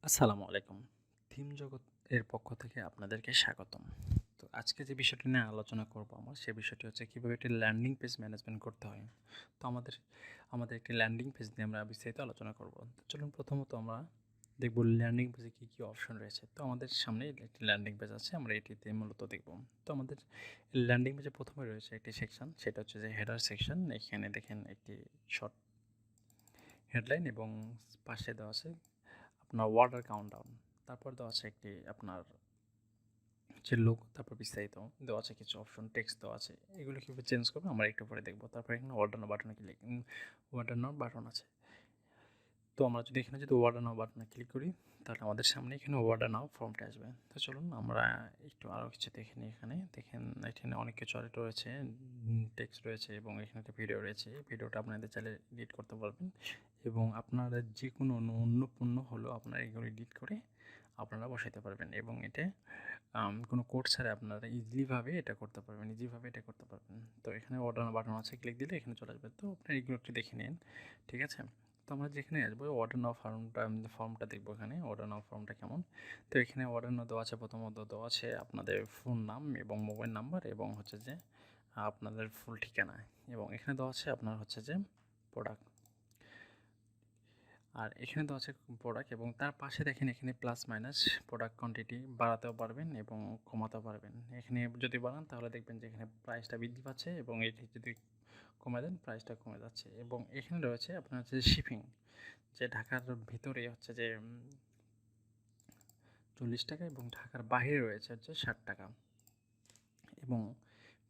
আসসালামু আলাইকুম। থিম জগৎ এর পক্ষ থেকে আপনাদেরকে স্বাগতম। তো আজকে যে বিষয়টি নিয়ে আলোচনা করব সে বিষয়টি হচ্ছে কীভাবে একটি ল্যান্ডিং পেজ ম্যানেজমেন্ট করতে হয়। তো আমাদের একটি ল্যান্ডিং পেজ নিয়ে আমরা বিস্তারিত আলোচনা করব। তো চলুন প্রথমত আমরা দেখব ল্যান্ডিং পেজে কী, কী অপশন রয়েছে। তো আমাদের সামনে একটি ল্যান্ডিং পেজ আছে, আমরা এটিতে মূলত দেখব। তো আমাদের ল্যান্ডিং পেজে প্রথমে রয়েছে একটি সেকশন, সেটা হচ্ছে যে হেডার সেকশন। এখানে দেখেন একটি শর্ট হেডলাইন এবং পাশে দেওয়া আছে আপনার ওয়াটার কাউন্টডাউন। তারপর দেওয়া আছে একটি আপনার যে লোগো, তারপর বিস্তারিত দেওয়া আছে, কিছু অপশন টেক্সট দেওয়া আছে। এগুলো কীভাবে চেঞ্জ করবো আমরা একটু পরে দেখবো। তারপর এখানে অর্ডার নাও বাটনে ক্লিক, অর্ডার নাও বাটন আছে। তো আমরা যদি এখানে অর্ডার নাও বাটনে ক্লিক করি তাহলে আমাদের সামনে এখানে অর্ডার নাও ফর্মটা আসবে। তো চলুন আমরা একটু আরও কিছু দেখে নিই। এখানে দেখেন এখানে অনেক কিছু রয়েছে, টেক্সট রয়েছে এবং এখানে একটা ভিডিও রয়েছে। এই ভিডিওটা আপনাদের চাইলে এডিট করতে পারবেন এবং আপনারা যে কোনো অন্য পণ্য হলেও আপনারা এগুলো এডিট করে আপনারা বসাইতে পারবেন এবং এটা কোনো কোড ছাড়া আপনারা ইজিলিভাবে এটা করতে পারবেন, তো এখানে অর্ডার বাটন আছে, ক্লিক দিলে এখানে চলে আসবে। তো আপনারা এগুলো একটু দেখে নিন, ঠিক আছে? তো আমরা যেখানে আসবো অর্ডার নাও ফর্মটা দেখবো। এখানে অর্ডার নাও ফর্মটা কেমন। তো এখানে অর্ডার নাও দেওয়া আছে, প্রথমত দেওয়া আছে আপনাদের ফোন নাম এবং মোবাইল নাম্বার এবং হচ্ছে যে আপনাদের ফুল ঠিকানা, এবং এখানে দেওয়া আছে আপনার হচ্ছে যে প্রোডাক্ট। আর এখানে দেওয়া আছে প্রোডাক্ট এবং তার পাশে দেখেন এখানে প্লাস মাইনাস প্রোডাক্ট কোয়ান্টিটি বাড়াতেও পারবেন এবং কমাতেও পারবেন। এখানে যদি বাড়ান তাহলে দেখবেন যে এখানে প্রাইসটা বৃদ্ধি পাচ্ছে এবং এটি যদি কমে দেন প্রাইসটা কমে যাচ্ছে। এবং এখানে রয়েছে আপনার হচ্ছে শিপিং, যে ঢাকার ভিতরে হচ্ছে যে 40 টাকা এবং ঢাকার বাইরে রয়েছে হচ্ছে 60 টাকা, এবং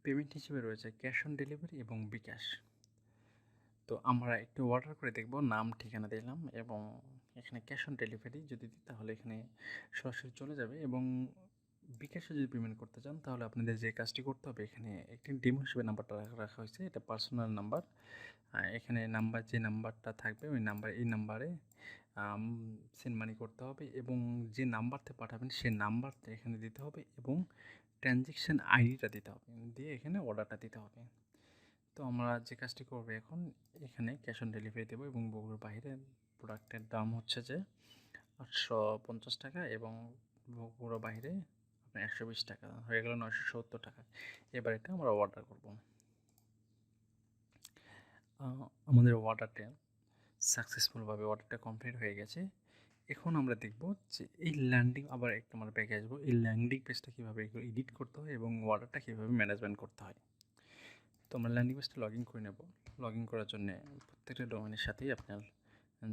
পেমেন্ট হিসেবে রয়েছে ক্যাশ অন ডেলিভারি এবং বিকাশ। তো আমরা একটু অর্ডার করে দেখব, নাম ঠিকানা দিলাম এবং এখানে ক্যাশ অন ডেলিভারি যদি দিই তাহলে এখানে সরাসরি চলে যাবে, এবং বিকাশে যদি পেমেন্ট করতে চান তাহলে আপনাদের যে কাজটি করতে হবে, এখানে একটি ডেমো হিসেবে নাম্বারটা রাখা হয়েছে, এটা পার্সোনাল নাম্বার। এখানে যে নাম্বারটা থাকবে ওই নাম্বারে সেন্ড মানি করতে হবে এবং যে নাম্বারতে পাঠাবেন সেই নাম্বারটা এখানে দিতে হবে এবং ট্রানজ্যাকশান আইডিটা দিতে হবে, দিয়ে এখানে অর্ডারটা দিতে হবে। তো আমরা যে কাজটি করবো এখন, এখানে ক্যাশ অন ডেলিভারি দেবো এবং বগুড়ার বাইরে প্রোডাক্টের দাম হচ্ছে যে 850 টাকা এবং বগুড়ার বাইরে আপনার 120 টাকা, হয়ে গেল 970 টাকা। এবার এটা আমরা অর্ডার করবো। আমাদের অর্ডারটা সাকসেসফুলভাবে অর্ডারটা কমপ্লিট হয়ে গেছে। এখন আমরা দেখব যে এই ল্যান্ডিং, আবার একটু আমরা ব্যাকে আসবো, এই ল্যান্ডিং পেজটা কীভাবে এডিট করতে হয় এবং অর্ডারটা কীভাবে ম্যানেজমেন্ট করতে হয়। তো আমরা ল্যান্ডিং পেজটা লগ ইন করে নেব। লগ ইন করার জন্য প্রত্যেকটা ডোমেনের সাথেই আপনার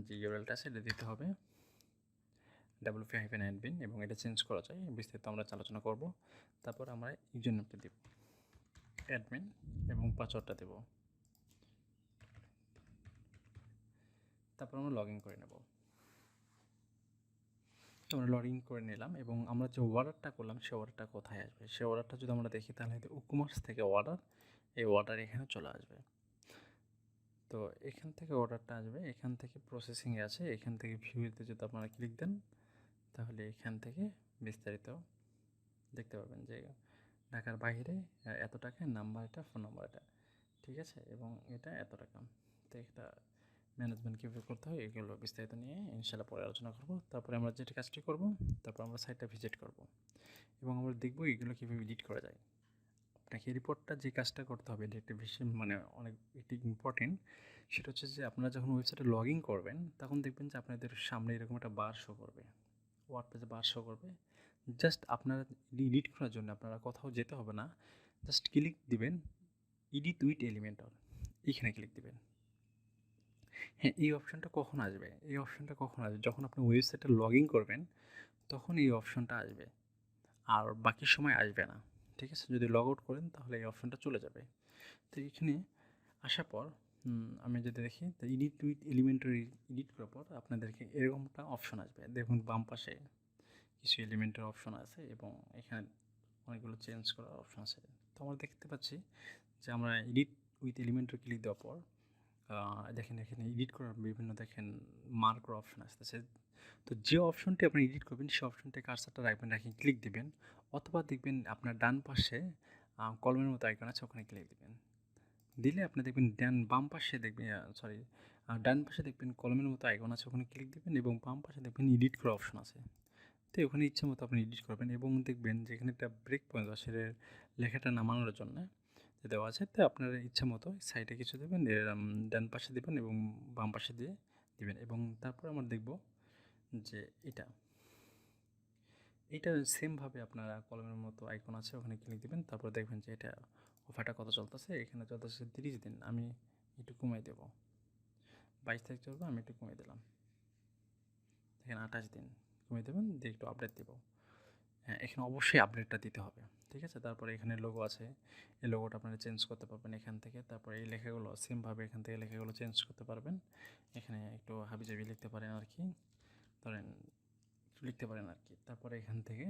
যে ইউআরএলটা আছে এটা দিতে হবে, wp-admin, এবং এটা চেঞ্জ করা যায়, বিস্তারিত আমরা আলোচনা করব। তারপর আমরা ইউজার নেমটা দেব অ্যাডমিন এবং পাসওয়ার্ডটা দেব। তারপর আমরা লগ ইন করে নেব। তো আমরা লগ ইন করে নিলাম এবং আমরা যে অর্ডারটা করলাম সে অর্ডারটা কোথায় আসবে, সে অর্ডারটা যদি আমরা দেখি তাহলে ই-কমার্স থেকে অর্ডার, এই অর্ডার এখানে চলে আসবে। তো এখান থেকে অর্ডারটা আসবে, এখান থেকে প্রসেসিংয়ে আছে, এখান থেকে ভিউতে যদি আপনারা ক্লিক দেন তাহলে এখান থেকে বিস্তারিত দেখতে পাবেন যে ঢাকার বাইরে এত টাকা, নাম্বার এটা, ফোন নাম্বার এটা, ঠিক আছে, এবং এটা এত টাকা। তো এটা ম্যানেজমেন্ট কীভাবে করতে হয় এগুলো বিস্তারিত নিয়ে ইনশাআল্লাহ পরে আলোচনা করব। তারপরে আমরা যেটা কাজটি করব, তারপর আমরা সাইটটা ভিজিট করব এবং আমরা দেখব এগুলো কীভাবে এডিট করা যায়। আপনাকে এই রিপোর্টটা যে কাজটা করতে হবে এটা একটা বেশি অনেক একটি ইম্পর্টেন্ট, সেটা হচ্ছে যে আপনারা যখন ওয়েবসাইটে লগ ইন করবেন তখন দেখবেন যে আপনাদের সামনে এরকম একটা বার শো করবে, ওয়ার্ড পেজে বার শো করবে। জাস্ট আপনারা এডিট করার জন্য আপনারা কোথাও যেতে হবে না, জাস্ট ক্লিক দিবেন এডিট উইথ এলিমেন্টর, এইখানে ক্লিক দিবেন। হ্যাঁ, এই অপশানটা কখন আসবে, যখন আপনি ওয়েবসাইটে লগ ইন করবেন তখন এই অপশানটা আসবে, আর বাকি সময় আসবে না, ঠিক আছে? যদি লগ আউট করেন তাহলে এই অপশানটা চলে যাবে। তো এখানে আসার পর আমি যদি দেখি, তো এডিট উইথ এলিমেন্টর এডিট করার পর আপনাদেরকে এরকমটা অপশন আসবে। দেখুন বাম পাশে কিছু এলিমেন্টের অপশন আছে এবং এখানে অনেকগুলো চেঞ্জ করার অপশন আছে। তো আমরা দেখতে পাচ্ছি যে আমরা এডিট উইথ এলিমেন্টর ক্লিক দেওয়ার পর দেখেন এখানে এডিট করার বিভিন্ন মার্ক করার অপশন আসতেছে। তো যে অপশনটি আপনি এডিট করবেন সেই অপশনটি কার্সারটা রাখবেন, রেখে ক্লিক দিবেন, অথবা দেখবেন আপনার ডান পাশে কলমের মতো আইকন আছে, ওখানে ক্লিক দিবেন। দিলে আপনি দেখবেন বাম পাশে দেখবেন ডান পাশে দেখবেন কলমের মতো আইকন আছে, ওখানে ক্লিক দেবেন এবং বাম পাশে দেখবেন এডিট করা অপশন আছে। তো ওখানে ইচ্ছা মতো আপনি এডিট করবেন এবং দেখবেন যে এখানে একটা ব্রেক পয়েন্ট আছে লেখাটা নামানোর জন্য দেওয়া আছে। তো আপনার ইচ্ছা মতো সাইডে কিছু দেবেন, ডান পাশে দেবেন এবং বাম পাশে দিয়ে দিবেন এবং তারপর আমরা দেখব যে এটা সেমভাবে আপনারা কলমের মতো আইকন আছে, ওখানে ক্লিক দিবেন। তারপর দেখবেন যে এটা অফারটা কত চলতেছে। এখানে চলতেছে 30 দিন, আমি একটু কমাই দেব, 22 তারিখ চলবে, আমি একটু কমিয়ে দিলাম। এখানে 28 দিন কমিয়ে দেবেন, দিয়ে একটু আপডেট দেব। হ্যাঁ, এখানে অবশ্যই আপডেটটা দিতে হবে, ঠিক আছে। তারপরে এখানে লোগো আছে, এই লোগোটা আপনারা চেঞ্জ করতে পারবেন এখান থেকে। তারপরে এই লেখাগুলো সেমভাবে এখান থেকে লেখাগুলো চেঞ্জ করতে পারবেন। এখানে একটু হাবিজাবি লিখতে পারেন আর কি, ধরেন লিখতে পারেন আর কি। তারপরে এখান থেকে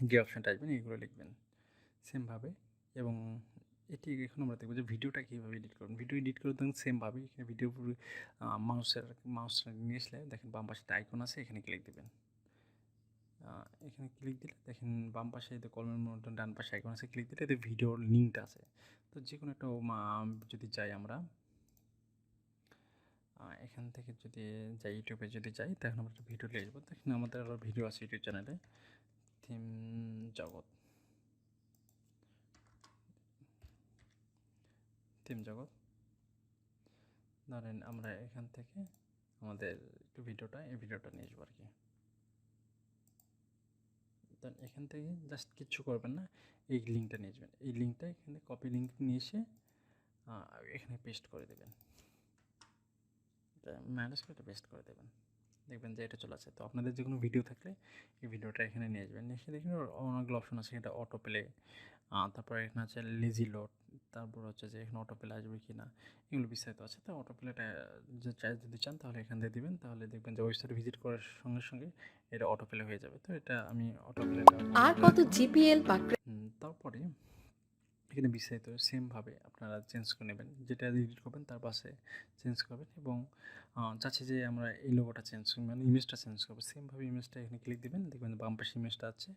যে অপশানটা আসবেন এইগুলো লিখবেন সেমভাবে। এবং এটি এখন আমরা দেখবো যে ভিডিওটা কীভাবে এডিট করবেন। ভিডিও এডিট করে দেখুন সেমভাবে এখানে ভিডিও মাউসটা নিয়ে আসলে দেখেন বাম পাশে একটা আইকন আছে, এখানে ক্লিক দেবেন। এখানে ক্লিক দিলে দেখেন বাম পাশে কলমের মতো ডান পাশে আইকন আছে, ক্লিক দিলে এতে ভিডিওর লিঙ্কটা আছে। তো যে কোনো একটা যদি যাই আমরা এখান থেকে যদি যাই ইউটিউবে যদি যাই, তখন আমরা একটা ভিডিও নিয়ে আসবো। দেখেন আমাদের আরও ভিডিও আছে ইউটিউব চ্যানেলে, থিম জগৎ, ধরেন আমরা এখান থেকে আমাদের একটু এই ভিডিওটা নিয়ে আসবো আর কি। দেন এখান থেকে জাস্ট কিচ্ছু করবেন না, এই লিঙ্কটা নিয়ে আসবেন। এই লিঙ্কটা এখানে কপি লিঙ্ক নিয়ে এসে এখানে পেস্ট করে দেবেন, ম্যানেজ করে পেস্ট করে দেবেন। দেখবেন যে এটা চলে আসে। তো আপনাদের যে কোনো ভিডিও থাকলে এই ভিডিওটা এখানে নিয়ে আসবেন, নিয়ে এসে দেখবেন অনেকগুলো অপশন আছে। এটা অটো প্লে, তারপরে এখানে আছে লেজি লোড, তারপর হচ্ছে যে এখানে অটো প্লে আসবে কি না এগুলো বিস্তারিত আছে। তো অটো প্লেটা যদি চান তাহলে এখান থেকে দিবেন, তাহলে দেখবেন যে ওয়েবসাইট ভিজিট করার সঙ্গে সঙ্গে এটা অটো প্লে হয়ে যাবে। তো এটা আমি অটো প্লেটা আর কত জিপিএল বা তারপরে এখানে বিস্তারিত সেমভাবে আপনারা চেঞ্জ করে নেবেন, যেটা এডিট করবেন তার পাশে চেঞ্জ করবেন এবং চাচ্ছি যে আমরা এই লোগোটা চেঞ্জ মানে ইমেজটা চেঞ্জ করবো, সেমভাবে ইমেজটা এখানে ক্লিক দেবেন। দেখবেন বাম পাশে ইমেজটা আছে,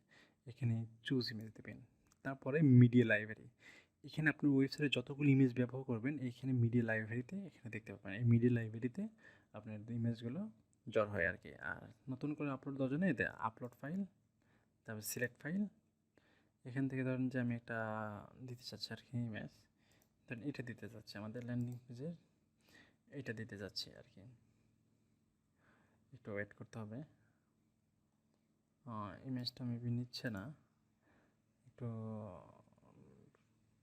এখানে চুজ ইমেজ দেবেন। তারপরে মিডিয়া লাইব্রেরি, এখানে আপনি ওয়েবসাইটে যতগুলো ইমেজ ব্যবহার করবেন এইখানে মিডিয়া লাইব্রেরিতে এখানে দেখতে পাবেন। এই মিডিয়া লাইব্রেরিতে আপনার ইমেজগুলো জড় হয় আর কি। আর নতুন করে আপলোড দেওয়ার জন্য এতে আপলোড ফাইল, তারপর সিলেক্ট ফাইল, এখান থেকে ধরেন যে আমি একটা দিতে চাচ্ছি আর কি ইমেজ, ধরেন এটা দিতে যাচ্ছি আমাদের ল্যান্ডিং পেজের, এটা দিতে যাচ্ছি আর কি। একটু ওয়েট করতে হবে, ইমেজটা মেবি নিচ্ছে না, একটু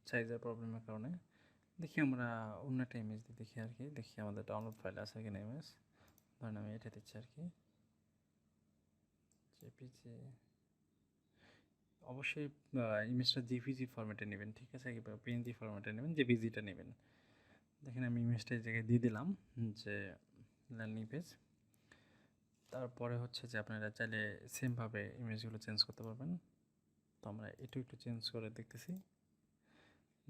সাইজের প্রবলেমের কারণে। দেখি আমরা অন্য একটা ইমেজ দিয়ে দেখি আর কি, দেখি আমাদের ডাউনলোড ফাইল আছে এখানে ইমেজ, ধরেন আমি এটা দিচ্ছি আর কি, জেপিজি। অবশ্যই ইমেজটা জেপিজি ফরম্যাটে নেবেন, ঠিক আছে, পিএনজি ফরম্যাটে নেবেন, জেপিজিটা নেবেন। দেখেন আমি ইমেজটা এই জায়গায় দিয়ে দিলাম যে ল্যান্ডিং পেজ। তারপরে হচ্ছে যে আপনারা চাইলে সেমভাবে ইমেজগুলো চেঞ্জ করতে পারবেন। তো আমরা একটু চেঞ্জ করে দেখতেছি,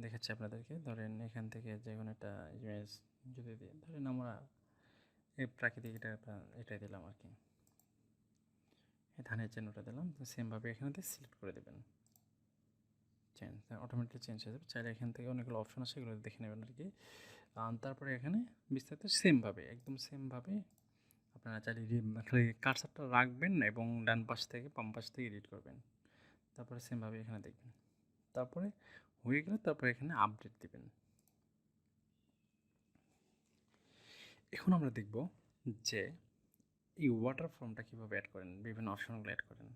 দেখাচ্ছি আপনাদেরকে। ধরেন এখান থেকে যে কোনো একটা ইমেজ যদি দিই, ধরেন আমরা এই প্রাকৃতিক এটাই দিলাম আর কি, এই ধানের চিহ্নটা দিলাম। তো সেমভাবে এখানে দিয়ে সিলেক্ট করে দেবেন, চেঞ্জ অটোমেটিক চেঞ্জ হয়ে যাবে। চাইলে এখান থেকে অনেকগুলো অপশন আছে, এগুলো দেখে নেবেন আর কি। তারপরে এখানে বিস্তারিত সেমভাবে একদম সেমভাবে আপনারা চাইলে খালি কার্সারটা রাখবেন এবং ডান পাশ থেকে বাম পাশ থেকে এডিট করবেন। তারপরে সেমভাবে এখানে দেখবেন, তারপরে হয়ে গেলে তারপরে এখানে আপডেট দিবেন। এখন আমরা দেখব যে এই ওয়াটার ফর্মটা কীভাবে অ্যাড করেন, বিভিন্ন অপশনগুলো অ্যাড করেন,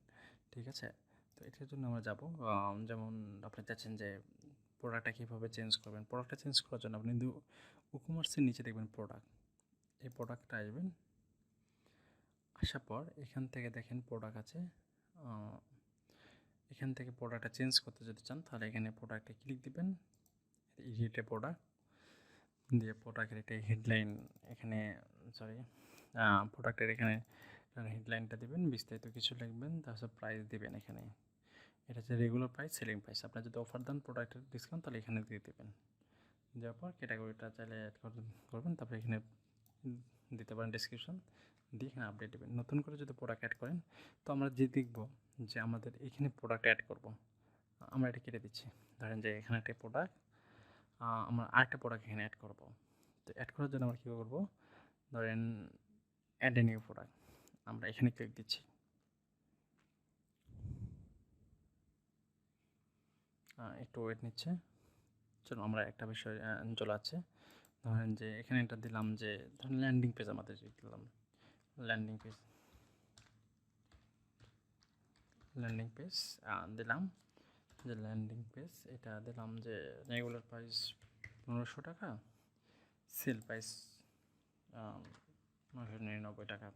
ঠিক আছে। তো এটার জন্য আমরা যাব, যেমন আপনি চাচ্ছেন যে প্রোডাক্টটা কীভাবে চেঞ্জ করবেন। প্রোডাক্টটা চেঞ্জ করার জন্য আপনি কিন্তু ইকমার্সের নিচে দেখবেন প্রোডাক্ট, এই প্রোডাক্টটা আসবেন, আসার পর এখান থেকে দেখেন প্রোডাক্ট আছে, এখান থেকে প্রোডাক্টটা চেঞ্জ করতে যদি চান তাহলে এখানে প্রোডাক্টে ক্লিক দিবেন, এডিটে প্রোডাক্ট দিয়ে প্রোডাক্টের একটা হেডলাইন এখানে, সরি প্রোডাক্টের এখানে হেডলাইনটা দেবেন, বিস্তারিত কিছু লিখবেন, তারপর প্রাইস দেবেন। এখানে এটা হচ্ছে রেগুলার প্রাইস, সেলিং প্রাইস। আপনার যদি অফার দেন প্রোডাক্টের ডিসকাউন্ট তাহলে এখানে দিয়ে দেবেন, দেওয়ার পর ক্যাটাগরিটা চাইলে অ্যাড করবেন। তারপরে এখানে দিতে পারেন ডেসক্রিপশন দিয়ে এখানে আপডেট দেবেন। নতুন করে যদি প্রোডাক্ট অ্যাড করেন তো আমরা যে দেখব যে আমাদের এখানে প্রোডাক্ট অ্যাড করব, আমরা এটা কেটে দিচ্ছি। ধরেন যে এখানে একটা প্রোডাক্ট, আমরা আরেকটা প্রোডাক্ট এখানে অ্যাড করব। তো অ্যাড করার জন্য আমরা কী করবো, ধরেন অ্যাড এ নিউ প্রোডাক্ট, আমরা এখানে ক্লিক দিচ্ছি। একটু ওয়েট নিচ্ছে, চলো আমরা একটা বিষয় চলে আসছে। ধরেন যে এখানে এটা দিলাম যে ধরেন ল্যান্ডিং পেজ আমাদের দিলাম, ল্যান্ডিং পেজ দিলাম যে ল্যান্ডিং পেজ, এটা দিলাম যে রেগুলার প্রাইস 1500 টাকা, সেল প্রাইস 999 টাকা,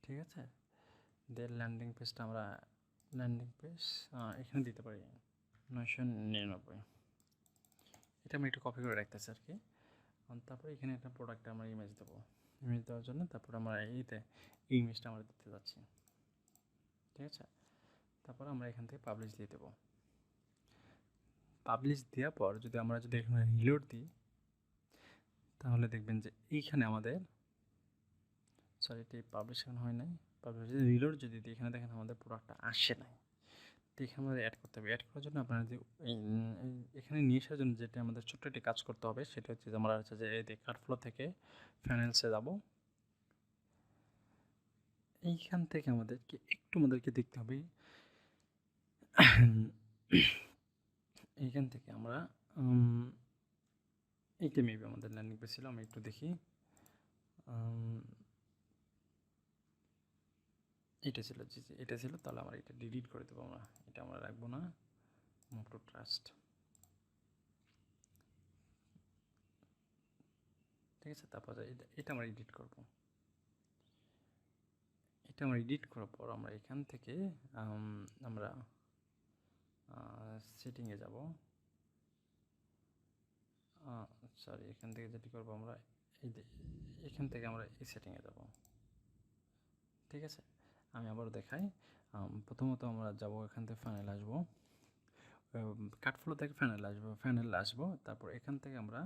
ঠিক আছে। দেন ল্যান্ডিং পেজটা আমরা এখানে দিতে পারি 999, এটা আমি একটু কপি করে রাখতেছি আর কি। তারপরে এখানে একটা প্রোডাক্টে আমরা ইমেজ দেবো, ইমেজ দেওয়ার জন্য তারপর আমরা এই ইমেজটা আমরা দিতে যাচ্ছি, ঠিক আছে। তারপর আমরা এখান থেকে পাবলিশ দিয়ে দেবো। পাবলিশ দেওয়ার পর যদি এখানে রিলোড দিই, তাহলে দেখবেন যে এইখানে আমাদের এটি পাবলিশ এখন হয় নাই, পাবলিশ যদি রিলোড যদি দিই, এখানে দেখেন আমাদের প্রোডাক্টটা আসে নাই। তো এখানে আমাদের অ্যাড করতে হবে। অ্যাড করার জন্য আপনারা যদি এখানে নিয়ে আসার জন্য যেটা আমাদের ছোট্ট একটি কাজ করতে হবে, সেটা হচ্ছে যে আমরা হচ্ছে যে এই কার্টফ্লো থেকে ফাইন্যান্সে যাব। এইখান থেকে আমাদেরকে দেখতে হবে, এইখান থেকে আমরা এইটা মেবি আমাদের ল্যান্ডিং পেজ ছিল, আমি একটু দেখি। এটা ছিল, জি জি এটা ছিল, তাহলে আমরা এটা ডিলিট করে দেবো। এটা আমরা রাখবো না, মুভ টু ট্রাস্ট, ঠিক আছে। তারপর এটা আমরা এডিট করব। এটা আমরা এডিট করার পর আমরা এখান থেকে আমরা সেটিংয়ে যাব, এখান থেকে যেটি করবো আমরা এখান থেকে আমরা এই সেটিংয়ে যাব, ঠিক আছে। আমি আবারও দেখাই। প্রথমত আমরা যাব, এখান থেকে ফাইনাল আসবো, কার্টফ্লো থেকে ফাইনাল আসবো, তারপর এখান থেকে আমরা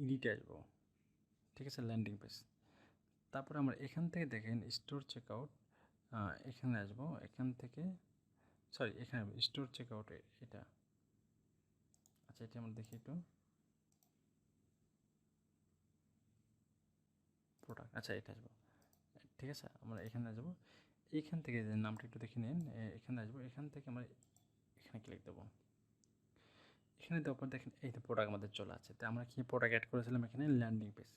এডিটে আসবো, ঠিক আছে, ল্যান্ডিং পেজ। তারপর আমরা এখান থেকে দেখেন স্টোর চেকআউট, এখানে আসবো, এখান থেকে এখানে স্টোর চেকআউট, এটা আচ্ছা, এটা আমরা দেখি একটু প্রোডাক্ট, আচ্ছা এটা আসবো, ঠিক আছে। আমরা এখানে আসবো, এইখান থেকে যে নামটা একটু দেখে নিন, এখানে আসবো, এখান থেকে আমরা এখানে ক্লিক দেবো। এখানে দেওয়ার পর দেখেন এই তো প্রোডাক্ট আমাদের চলে আছে। তো আমরা কি প্রোডাক্ট অ্যাড করেছিলাম এখানে, ল্যান্ডিং পেজ।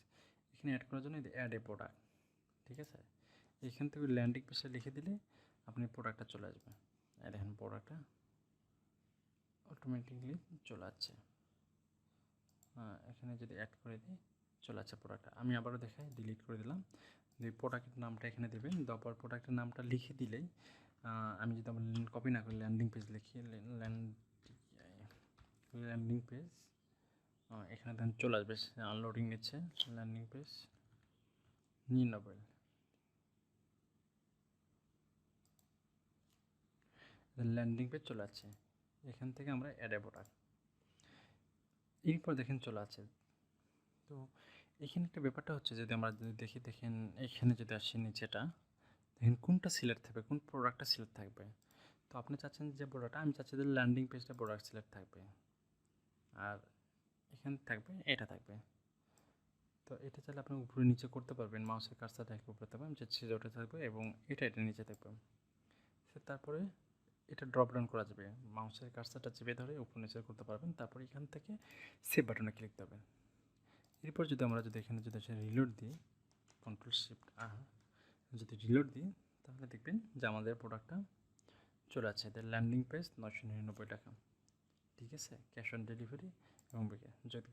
এখানে অ্যাড করার জন্য অ্যাড এ প্রোডাক্ট, ঠিক আছে। এখান থেকে ল্যান্ডিং পেজটা লিখে দিলে আপনি প্রোডাক্টটা চলে আসবে। দেখেন প্রোডাক্টটা অটোমেটিকলি চলে আসছে। এখানে যদি অ্যাড করে দিই, চলে আসছে প্রোডাক্টটা। আমি আবারও দেখাই, ডিলিট করে দিলাম। প্রোডাক্টের নামটা এখানে দেবেন, দেওয়ার পর প্রোডাক্টের নামটা লিখে দিলেই, আমি যদি আমার কপি না করি, ল্যান্ডিং পেজ লিখি, ল্যান্ডিং পেজ, এখানে দেন চলে আসবে, আনলোডিং নিচ্ছে, ল্যান্ডিং পেজ 99, ল্যান্ডিং পেজ চলে আসছে। এখান থেকে আমরা অ্যাড এ প্রোডাক্ট, এরপর দেখেন চলে আসছে। তো এখানে একটা ব্যাপারটা হচ্ছে, যদি আমরা যদি দেখেন এখানে যদি আসি নিচেটা, দেখেন কোনটা সিলেক্ট থাকবে, কোন প্রোডাক্টটা সিলেক্ট থাকবে। তো আপনি চাচ্ছেন যে প্রোডাক্টটা, আমি চাচ্ছি যে ল্যান্ডিং পেজটা প্রোডাক্ট সিলেক্ট থাকবে, আর এখানে থাকবে, এটা থাকবে। তো এটা চাইলে আপনি উপরে নিচে করতে পারবেন, মাউসের কার্সারটা একটু উপরে থাকবে, আমি চাচ্ছি যে ওটা থাকবে এবং এটা নিচে থাকবে। তারপরে এটা ড্রপ ডাউন করা যাবে, মাউসের কার্সারটা চেপে ধরে উপর নিচে করতে পারবেন। তারপর এখান থেকে সেভ বাটনে ক্লিক দেবেন। এরপর আমরা এখানে যদি রিলোড দিই, কন্ট্রোল শিফট যদি রিলোড দিই, তাহলে দেখবেন যে আমাদের প্রোডাক্টটা চলে আসছে। এদের ল্যান্ডিং পেজ 999 টাকা, ঠিক আছে, ক্যাশ অন ডেলিভারি এবং যদি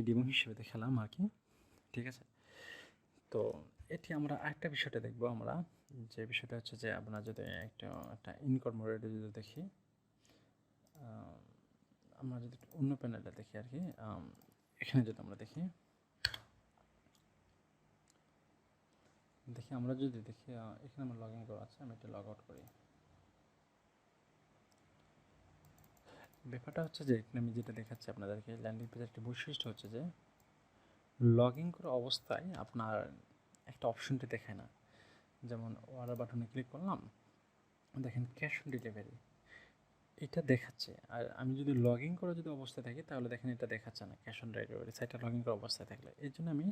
ডিমো হিসেবে দেখালাম আর কি, ঠিক আছে। তো এটি আমরা আরেকটা বিষয়টা দেখবো, আমরা যে বিষয়টা হচ্ছে যে আপনার যদি একটা ইনকম রেটে যদি দেখি, আমরা যদি অন্য প্যানেলটা দেখি আর কি, এখানে যদি আমরা দেখি আমরা যদি দেখি, এখানে আমার লগ ইন করা আছে, আমি এটা লগ আউট করি। ব্যাপারটা হচ্ছে যে এখানে আমি যেটা দেখাচ্ছি আপনাদেরকে, ল্যান্ডিং পেজের একটি বৈশিষ্ট্য হচ্ছে যে লগ ইন করা অবস্থায় আপনার একটা অপশনটি দেখায় না। যেমন অর্ডার বাটনে ক্লিক করলাম, দেখেন ক্যাশ অন ডেলিভারি, এটা দেখাচ্ছে। আর আমি যদি লগ ইন করা যদি অবস্থায় থাকি তাহলে দেখেন এটা দেখাচ্ছে না ক্যাশ অন ডেলিভারি। সাইটটা লগ ইন করা অবস্থায় থাকলে এর জন্য আমি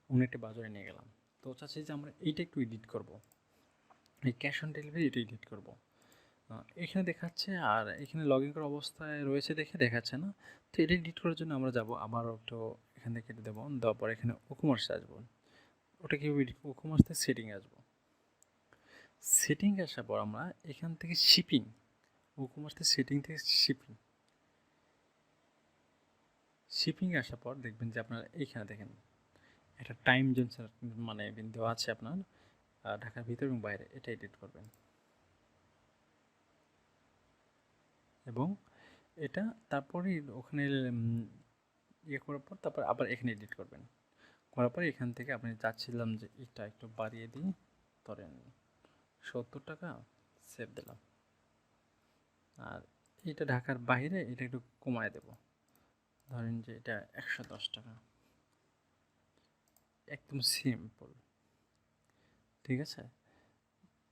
অন্য একটি বাজারে নিয়ে গেলাম। তো চাচ্ছি যে আমরা এইটা একটু এডিট করব, এই ক্যাশ অন ডেলিভারি এটা এডিট করব। এখানে দেখাচ্ছে আর এখানে লগ ইন করা অবস্থায় রয়েছে দেখে দেখাচ্ছে না। তো এটা এডিট করার জন্য আমরা যাব আবারও একটু এখান থেকে কেটে দেবো, দেওয়ার পর এখানে ওকুমার্সে আসবো। ওটা কীভাবে এডিট করবো, ওকুমার্স থেকে সেটিংয়ে আসবো। সেটিংয়ে আসার পর আমরা এখান থেকে শিপিং, ওকুমার্স থেকে সেটিং থেকে শিপিংয়ে আসার পর দেখবেন যে আপনার এইখানে দেখেন একটা টাইম জোন মানে বিন্দু আছে আপনার ঢাকার ভিতর এবং বাইরে, এটা এডিট করবেন এবং এটা তারপরে ওখানে ইয়ে করার পর তারপর আবার এখানে এডিট করবেন। করার পরে এখান থেকে আপনি চাচ্ছিলাম যে এটা একটু বাড়িয়ে দিই, ধরেন 70 টাকা, সেভ দিলাম। আর এটা ঢাকার বাইরে এটা একটু কমায় দেব, ধরেন যে এটা 110 টাকা, একদম সিম্পল। ঠিক আছে,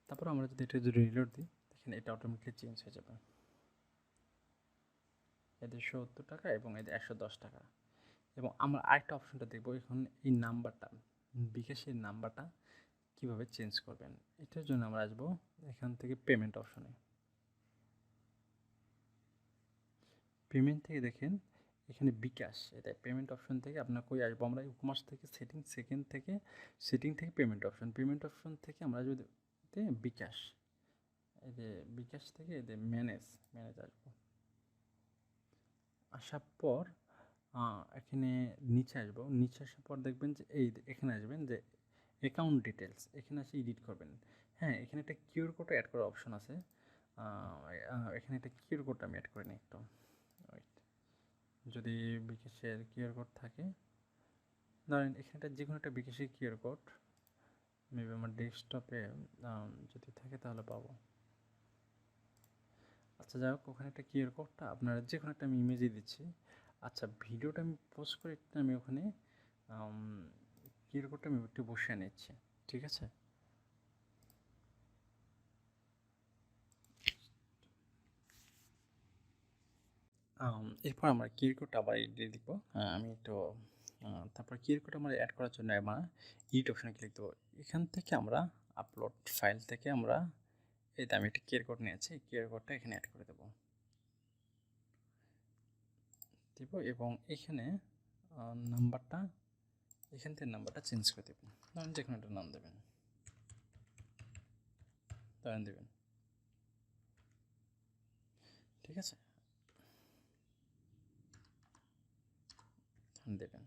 তারপর আমরা যদি এটা যদি রিলোড দিই দেখেন এটা অটোমেটিকলি চেঞ্জ হয়ে যাবে। এদের 70 টাকা এবং এদের 110 টাকা। এবং আমরা আরেকটা অপশনটা দেখবো এখন, এই নাম্বারটা বিকাশের নাম্বারটা কিভাবে চেঞ্জ করবেন। এটার জন্য আমরা আসবো এখান থেকে পেমেন্ট অপশনে। পেমেন্ট থেকে দেখেন এখানে বিকাশ, এটা পেমেন্ট অপশন থেকে আপনার কই আসবো আমরা ইকমার্স থেকে সেটিং থেকে পেমেন্ট অপশন থেকে আমরা যদি বিকাশ, এই যে বিকাশ থেকে এদের ম্যানেজ আসবো। আসার পর এখানে নিচে আসবো, নিচে আসার পর দেখবেন যে এই এখানে আসবেন যে অ্যাকাউন্ট ডিটেলস, এখানে এসে এডিট করবেন। হ্যাঁ, এখানে একটা কিউআর কোড অ্যাড করার অপশন আছে। এখানে একটা কিউআর কোড আমি অ্যাড করে নিই একটু, যদি বিকাশের কিউআর কোড থাকে ধরেন এখানটা যে কোনো একটা বিকাশের কিউআর কোড মেবি আমার ডেস্কটপে যদি থাকে তাহলে পাবো। আচ্ছা যাই হোক, ওখানে একটা কিউআর কোডটা আপনারা যে কোনো একটা আমি ইমেজে দিচ্ছি। আচ্ছা, ভিডিওটা আমি পোস্ট করে একটা আমি ওখানে কিউআর কোডটা আমি একটু বসিয়ে নিচ্ছি, ঠিক আছে? এরপর আমরা কিউআর কোডটা আবার দিয়ে দিব। আমি একটু তারপর কিউআর কোড আমরা অ্যাড করার জন্য আমরা এডিট অপশনে ক্লিক দেবো। এখান থেকে আমরা আপলোড ফাইল থেকে আমরা এই যে আমি একটা কিউআর কোড নিয়েছি, কিউআর কোডটা এখানে অ্যাড করে দেবো এবং এখানে নাম্বারটা এখান থেকে নাম্বারটা চেঞ্জ করে দেবেন, ধরেন যে কোনো একটা নাম দেবেন, ধরেন দেবেন, ঠিক আছে, দেবেন,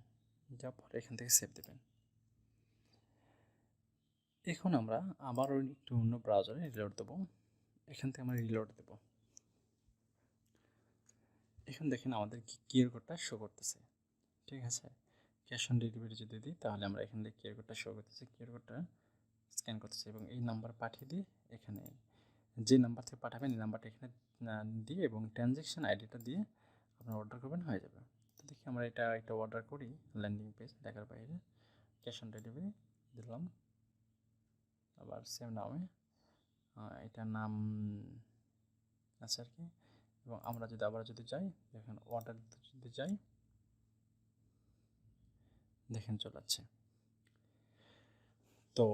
যাওয়ার পর এখান থেকে সেভ দেবেন। এখন আমরা আবারও একটু অন্য ব্রাউজারে রিলোড দেবো, এখান থেকে আমরা রিলোড দেবো। এখন দেখেন আমাদের কিউআর কোডটা শো করতেছে, ঠিক আছে। ক্যাশ অন ডেলিভারি যদি দিই তাহলে আমরা এখান থেকে কিউআর কোডটা শো করতেছে, কিউআর কোডটা স্ক্যান করতেছে এবং এই নাম্বার পাঠিয়ে দিয়ে এখানে যে নাম্বার থেকে পাঠাবেন এই নাম্বারটা এখানে দিয়ে এবং ট্রানজ্যাকশন আইডিটা দিয়ে আপনারা অর্ডার করবেন, হয়ে যাবে। তো দেখি আমরা এটা একটা অর্ডার করি, ল্যান্ডিং পেজ ঢাকার বাইরে, ক্যাশ অন ডেলিভারি দিলাম, আবার সেম নামে এটার নাম আছে আর কি। এবং আমরা যদি আবার যদি যাই দেখেন অর্ডার যদি যাই দেখেন চলে যাচ্ছে। তো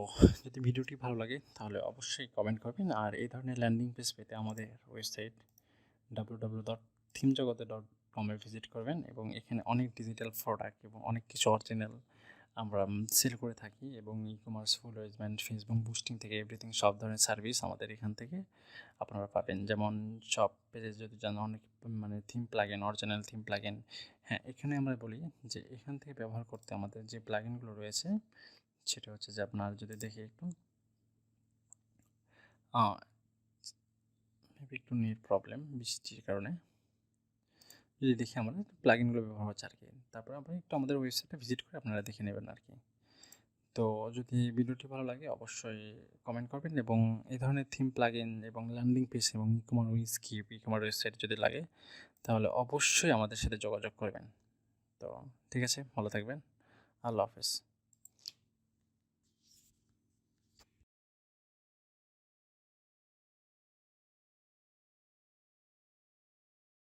যদি ভিডিওটি ভালো লাগে তাহলে অবশ্যই কমেন্ট করবেন, আর এই ধরনের ল্যান্ডিং পেজ পেতে আমাদের ওয়েবসাইট www.thimejagate.com এ ভিজিট করবেন এবং এখানে অনেক ডিজিটাল প্রোডাক্ট এবং অনেক কিছু অরিজিনাল আমরা সেল করে থাকি এবং e commerce, fulfilment, Facebook boosting থেকে এভরিথিং সব ধরনের সার্ভিস আমাদের এখান থেকে আপনারা পাবেন। যেমন সব পেজে যদি জানেন অনেক মানে theme plugin, original theme plugin. হ্যাঁ, এখানে আমরা বলি যে এখান থেকে ব্যবহার করতে আমাদের যে প্লাগইনগুলো রয়েছে সেটা হচ্ছে যে আপনার যদি দেখি একটু একটু নেট প্রবলেম বৃষ্টির কারণে, যদি দেখি আমাদের প্লাগইনগুলো ব্যবহার হচ্ছে আর কি। তারপর আপনি একটু আমাদের ওয়েবসাইটটা ভিজিট করে আপনারা দেখে নেবেন আর কি। তো যদি ভিডিওটি ভালো লাগে অবশ্যই কমেন্ট করবেন এবং এই ধরনের থিম প্লাগইন এবং ল্যান্ডিং পেজ এবং ই কমার্স ওয়েবসাইট যদি লাগে তাহলে অবশ্যই আমাদের সাথে যোগাযোগ করবেন। তো ঠিক আছে, ভালো থাকবেন, আল্লাহ হাফেজ।